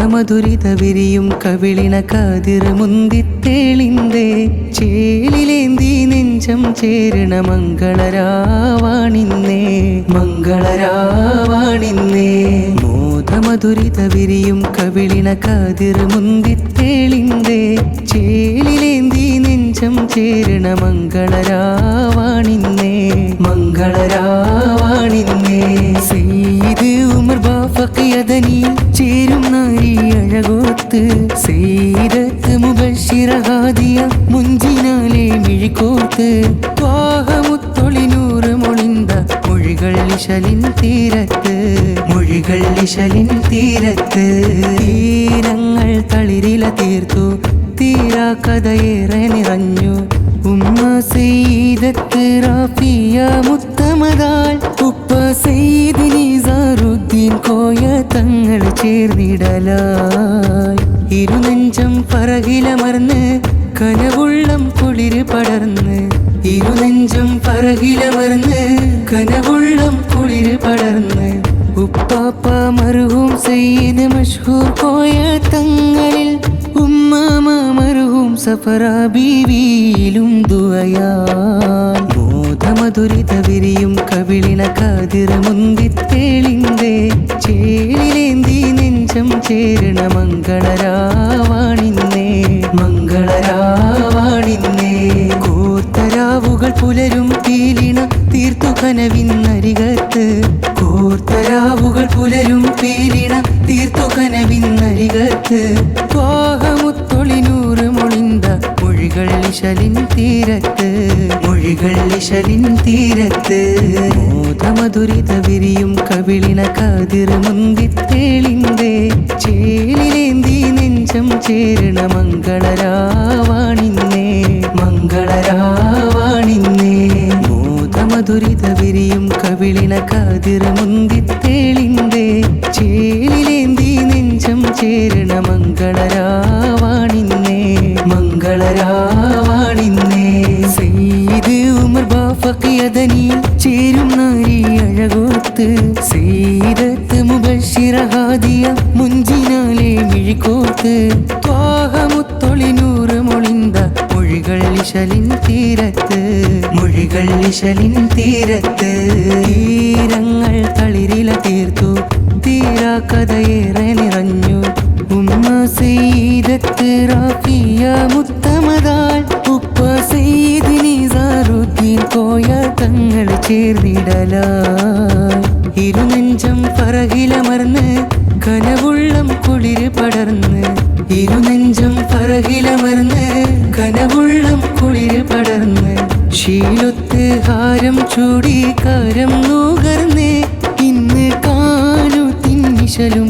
മോദമധുരിത വിരിയും കവിളിണ കാതിർ മുന്തിത്തേളിന്തേ ചേലിലേന്തി നെഞ്ചം ചേരണ മംഗളരാവാണിന്നേ മംഗളരാവാണിന്നേ മോദമധുരിത വിരിയും കവിളിണ കാതിർ മുന്തിത്തേളിന്തേ ചേലിലേന്തി നെഞ്ചം ചേരണ മംഗളരാവാണിന്നേ മംഗളരാവാണിന്നേ സെയ്ദ് ഉമർ ബാഫഖിയദനി ചേരും നാരി അഴകോത്ത് സെയ്ദത്ത് മുബശ്ശിറ ഹാദിയ മുഞ്ചിനാലെ മിഴിക്കോത്ത് ത്വാഹമുത്തൊളിനൂറ് മൊളിന്ത മൊഴികൾ ഇശലിൻ തീരത്ത് മൊഴികൾ ഇശലിൻ തീരത്ത് തീരങ്ങൾ തളിരില തീർത്തു തീരാ കഥയേറെ നിറഞ്ഞു ഉമ്മ സെയ്ദത്ത് റാഫിയ മുത്തമദാൽ ഉപ്പ സെയ്ദ് നിസാറുദ്ദീൻ കോയ തങ്ങൾ ചേർന്നിടലായി ഇരുനെഞ്ചം പറകിലമർന്ന് കനവുള്ളം കുളിര് പടർന്ന് ഇരുനെഞ്ചം പറകിലമർന്ന് കനവുള്ളം കുളിര് പടർന്ന് ഉപ്പാപ്പ മർഹൂം സെയ്ദ് മഷ്ഹൂർ കോയ തങ്ങളിൽ ഉമ്മാമ മർഹൂം സഫറ ബീവിയിലും ദുആയാൽ മോദമധുരിത വിരിയും കവിളിണ കാതിർ മുന്തിത്തേളിന്തേ ചേലിലേന്തി നെഞ്ചം ചേരണ മംഗളരാവാണിന്നേ മംഗളരാവാണിന്നേ കോർത്തരാവുകൾ പുലരും പീലിണ തീർത്തു കനവിന്നരികത്ത് കോർത്തരാവുകൾ പുലരും പീലിണ തീർത്തു കനവിന്നരികത്ത് ത്വാഹമുത്തൊളിനൂറ് മൊളിന്ത മൊഴികൾ ഇശലിൻ തീരത്ത് മൊഴികൾ ഇശലിൻ തീരത്ത് മോദമധുരിത വിരിയും കവിളിണ കാതിർ മുന്തിത്തേളിന്തേ ചേലിലേന്തി നെഞ്ചം ചേരണ മംഗളരാവാണിന്നേ മംഗളരാവാണിന്നേ മോദമധുരിത വിരിയും കവിളിണ കാതിർ മുന്തിത്തേളിന്തേ ചേലിലേന്തി നെഞ്ചം ചേരണ മംഗളരാവാണിന്നേ മംഗളരാവാണിന്നേ സെയ്ദ് ഉമർ ബാഫഖിയദനി ചേരും നാരി അഴകോത്ത് സെയ്ദത്ത് മുബശ്ശിറ ഹാദിയ മുഞ്ചിനാലെ മിഴിക്കോത്ത് ത്വാഹമുത്തൊളിനൂറ് മൊളിന്ത മൊഴികൾ ഇശലിൻ തീരത്ത് മൊഴികൾ ഇശലിൻ തീരത്ത് തീരങ്ങൾ തളിരില തീർത്തു തീരാ കഥയേറെ നിറഞ്ഞു ഉമ്മ സെയ്ദത്ത് റാഫിയ മുത്തമദാൽ ഉപ്പ സെയ്ദ് നിസാറുദ്ദീൻ കോയ തങ്ങൾ ചേർന്നിടലായി ഇരുനെഞ്ചം പറകിലമർന്ന് കനവുള്ളം കുളിര് പടർന്ന് ഇരുനെഞ്ചം പറകിലമർന്ന് കനവുള്ളം കുളിര് പടർന്ന് ശീലൊത്ത് ഹാരം ചൂടി കാരം നൂകർന്ന് ഇന്ന് കാനു തിന്നിശലും